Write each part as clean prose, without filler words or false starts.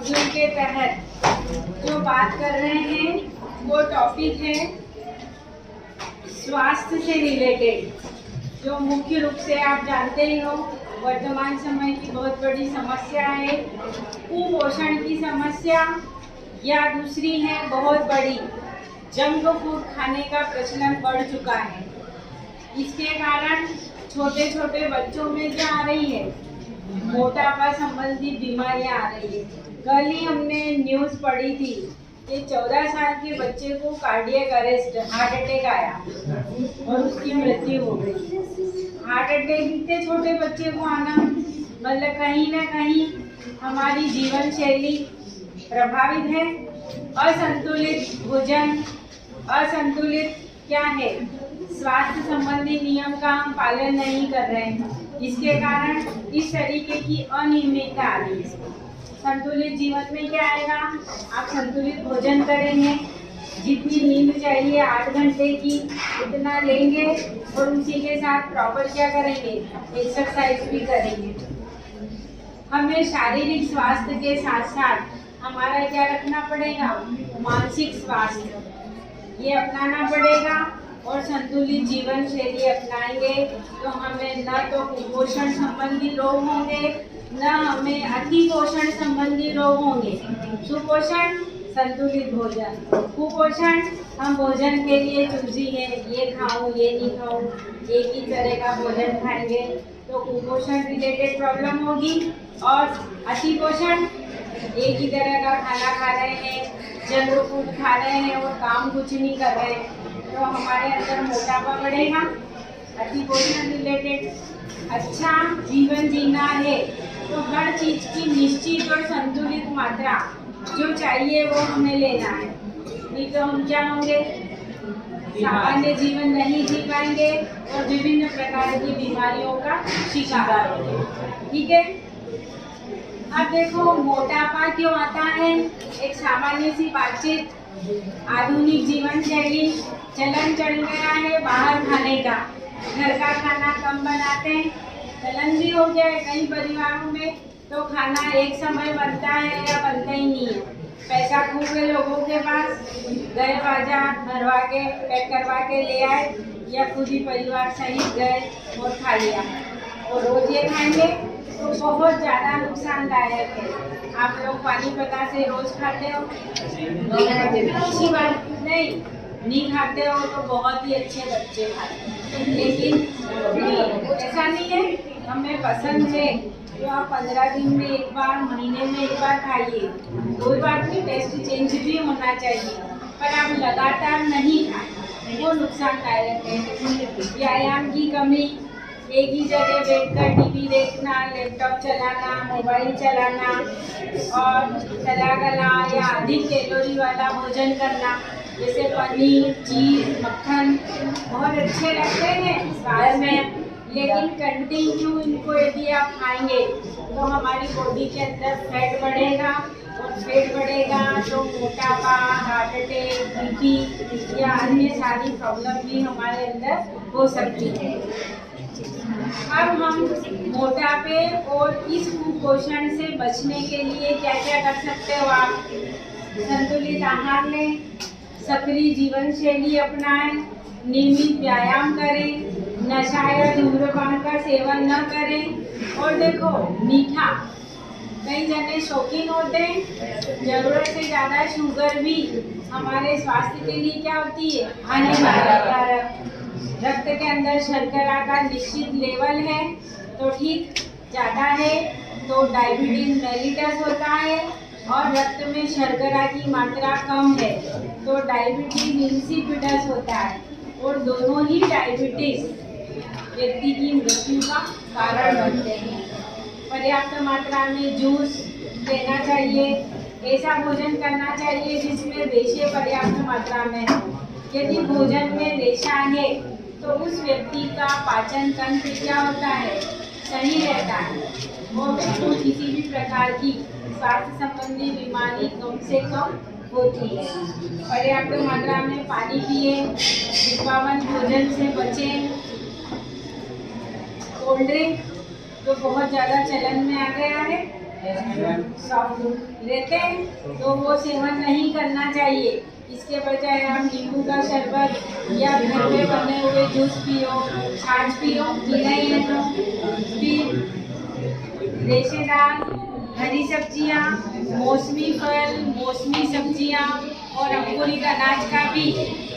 Module के तहत जो बात कर रहे हैं वो टॉपिक है स्वास्थ्य से रिलेटेड। जो मुख्य रूप से आप जानते ही हो वर्तमान समय की बहुत बड़ी समस्या है कुपोषण की समस्या, या दूसरी है बहुत बड़ी जंक फूड खाने का प्रचलन बढ़ चुका है। इसके कारण छोटे छोटे बच्चों में क्या आ रही है, मोटापा संबंधी बीमारियां आ रही है। कल ही हमने न्यूज़ पढ़ी थी कि 14 साल के बच्चे को कार्डियक अरेस्ट हार्ट अटैक आया और उसकी मृत्यु हो गई। हार्ट अटैक इतने छोटे बच्चे को आना मतलब कहीं ना कहीं हमारी जीवन शैली प्रभावित है। असंतुलित भोजन, असंतुलित क्या है, स्वास्थ्य संबंधी नियम का हम पालन नहीं कर रहे हैं। इसके कारण इस तरीके की अनियमितता आ रही है। संतुलित जीवन में क्या आएगा, आप संतुलित भोजन करेंगे, जितनी नींद चाहिए 8 घंटे की उतना लेंगे और उसी के साथ प्रॉपर क्या करेंगे, एक्सरसाइज भी करेंगे। हमें शारीरिक स्वास्थ्य के साथ साथ हमारा क्या रखना पड़ेगा, मानसिक स्वास्थ्य ये अपनाना पड़ेगा। और संतुलित जीवन शैली अपनाएंगे तो हमें न तो कुपोषण संबंधी रोग होंगे न हमें अति पोषण संबंधी रोग होंगे। सुपोषण संतुलित भोजन, कुपोषण हम भोजन के लिए चूजी है, ये खाऊं ये नहीं खाऊं, एक ही तरह का भोजन खाएंगे तो कुपोषण रिलेटेड प्रॉब्लम होगी। और अति पोषण एक ही तरह का खाना खा रहे हैं, जंक फूड खा रहे हैं और काम कुछ नहीं कर रहे हैं तो हमारे अंदर मोटापा बढ़ेगा। अति पोषण रिलेटेड अच्छा जीवन जीना है तो हर चीज की निश्चित और संतुलित मात्रा जो चाहिए वो हमें लेना है, नहीं तो हम क्या होंगे, सामान्य जीवन नहीं जी पाएंगे और विभिन्न प्रकार की बीमारियों का शिकार होंगे। ठीक है, अब देखो मोटापा क्यों आता है। एक सामान्य सी बातचीत, आधुनिक जीवन शैली चलन चल गया है बाहर खाने का, घर का खाना कम बनाते हैं। चलन भी हो गया है कई परिवारों में तो खाना एक समय बनता है या बनता ही नहीं है। पैसा खूब है लोगों के पास, गए बाजार भरवा के पैक करवा के ले आए या खुद ही परिवार सहित गए और खा लिया। और रोज ये खाएंगे तो बहुत ज़्यादा नुकसानदायक है। आप लोग पानी पता से रोज खाते हो, अच्छी बात नहीं खाते हो तो बहुत ही अच्छे बच्चे खाते हैं, लेकिन ऐसा नहीं है। हमें पसंद है तो आप 15 दिन में एक बार, महीने में एक बार खाइए, कोई बात नहीं, टेस्ट चेंज भी होना चाहिए, पर आप लगातार नहीं खाएं, वो नुकसानदायक है। व्यायाम की कमी, एक ही जगह बैठकर टीवी देखना, लैपटॉप चलाना, मोबाइल चलाना और तला गला या अधिक कैलोरी वाला भोजन करना, जैसे पनीर, चीज़, मक्खन बहुत अच्छे लगते हैं स्वाद में, लेकिन कंटिन्यू इनको यदि आप खाएंगे तो हमारी बॉडी के अंदर फैट बढ़ेगा और फैट बढ़ेगा तो मोटापा, हार्ट अटैक, बीपी या अन्य सारी प्रॉब्लम भी हमारे अंदर हो सकती है। अब हम मोटापे और इस कुपोषण से बचने के लिए क्या क्या कर सकते हो आप, संतुलित आहार लें, सक्रिय जीवन शैली अपनाएं, नियमित व्यायाम करें, नशा या धूम्रपान का सेवन न करें। और देखो मीठा, कई जने शौकीन होते हैं, जरूरत से ज़्यादा शुगर भी हमारे स्वास्थ्य के लिए क्या होती है, हानिकारक। रक्त के अंदर शर्करा का निश्चित लेवल है तो ठीक, ज़्यादा है तो डायबिटीज मेलिटस होता है, और रक्त में शर्करा की मात्रा कम है तो डायबिटीज इंसिपिडस होता है, और दोनों ही डायबिटीज व्यक्ति की मृत्यु का कारण बनते हैं। पर्याप्त मात्रा में जूस लेना चाहिए, ऐसा भोजन करना चाहिए जिसमें रेशे पर्याप्त मात्रा में हो। यदि भोजन में रेशा है तो उस व्यक्ति का पाचन तंत्र क्या होता है, सही रहता है, वो उसको किसी भी प्रकार की स्वास्थ्य संबंधी बीमारी कम से कम होती है। पर्याप्त मात्रा में पानी पिए, डिब्बाबंद भोजन से बचें। कोल्ड ड्रिंक तो बहुत ज़्यादा चलन में आ गया है, लेते हैं तो वो सेवन नहीं करना चाहिए। इसके बजाय आप नींबू का शरबत या घर में बने हुए जूस पियो, छाछ पियो, पीना ही है तो फिर रेशेदार हरी सब्जियाँ, मौसमी फल, मौसमी सब्जियाँ और अंकुरित अनाज का भी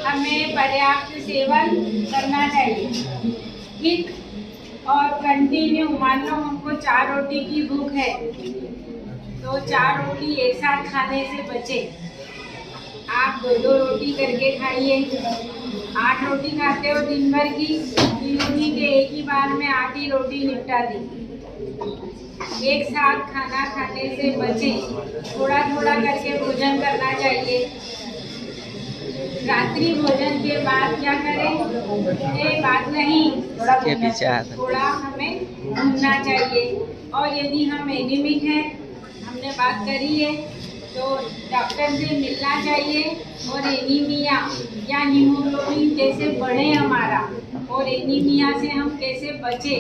हमें पर्याप्त सेवन करना चाहिए। ठीक, और कंटिन्यू मान लो हमको 4 रोटी की भूख है तो 4 रोटी एक साथ खाने से बचे। आप 2-2 रोटी करके खाइए। 8 रोटी खाते हो दिन भर की, 3 रोटी के एक ही बार में 8 ही रोटी निपटा दी। एक साथ खाना खाने से बचे, थोड़ा थोड़ा करके भोजन करना चाहिए। रात्रि भोजन के बाद क्या करें? ये बात नहीं, थोड़ा हमें घूमना चाहिए। और यदि हम एनीमिक हैं, हमने बात करी है, तो डॉक्टर से मिलना चाहिए। और एनीमिया या हीमोग्लोबिन कैसे बढ़े हमारा और एनीमिया से हम कैसे बचे,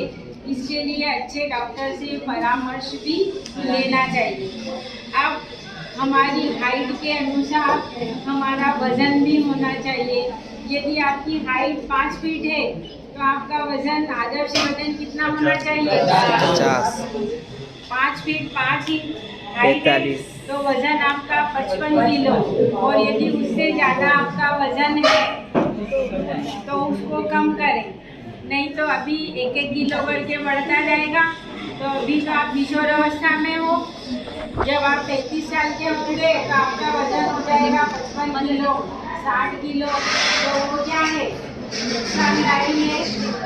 इसके लिए अच्छे डॉक्टर से परामर्श भी लेना चाहिए। अब हमारी हाइट के अनुसार हमारा वज़न भी होना चाहिए। यदि आपकी हाइट 5 फीट है तो आपका वज़न, आदर्श वज़न कितना होना चाहिए? 50। 5 फीट 5 इंच हाइट है तो वज़न आपका 55 किलो। और यदि उससे ज़्यादा आपका वज़न है तो उसको कम करें, नहीं तो अभी 1-1 किलो करके बढ़ता जाएगा। तो अभी तो आप किशोरावस्था में हो, जब आप 33 साल के होंगे तो आपका वज़न हो जाएगा 55 किलो, 60 किलो। तो वो क्या है? नुकसानदायी है,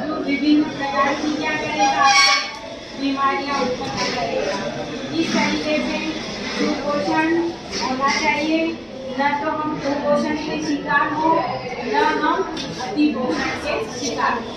जो विभिन्न प्रकार की क्या करेगा? बीमारियाँ उत्पन्न करेगा। इस तरीके से कुपोषण होना चाहिए। न तो हम कुपोषण के शिकार हो, न हम अति पोषण के शिकार हो।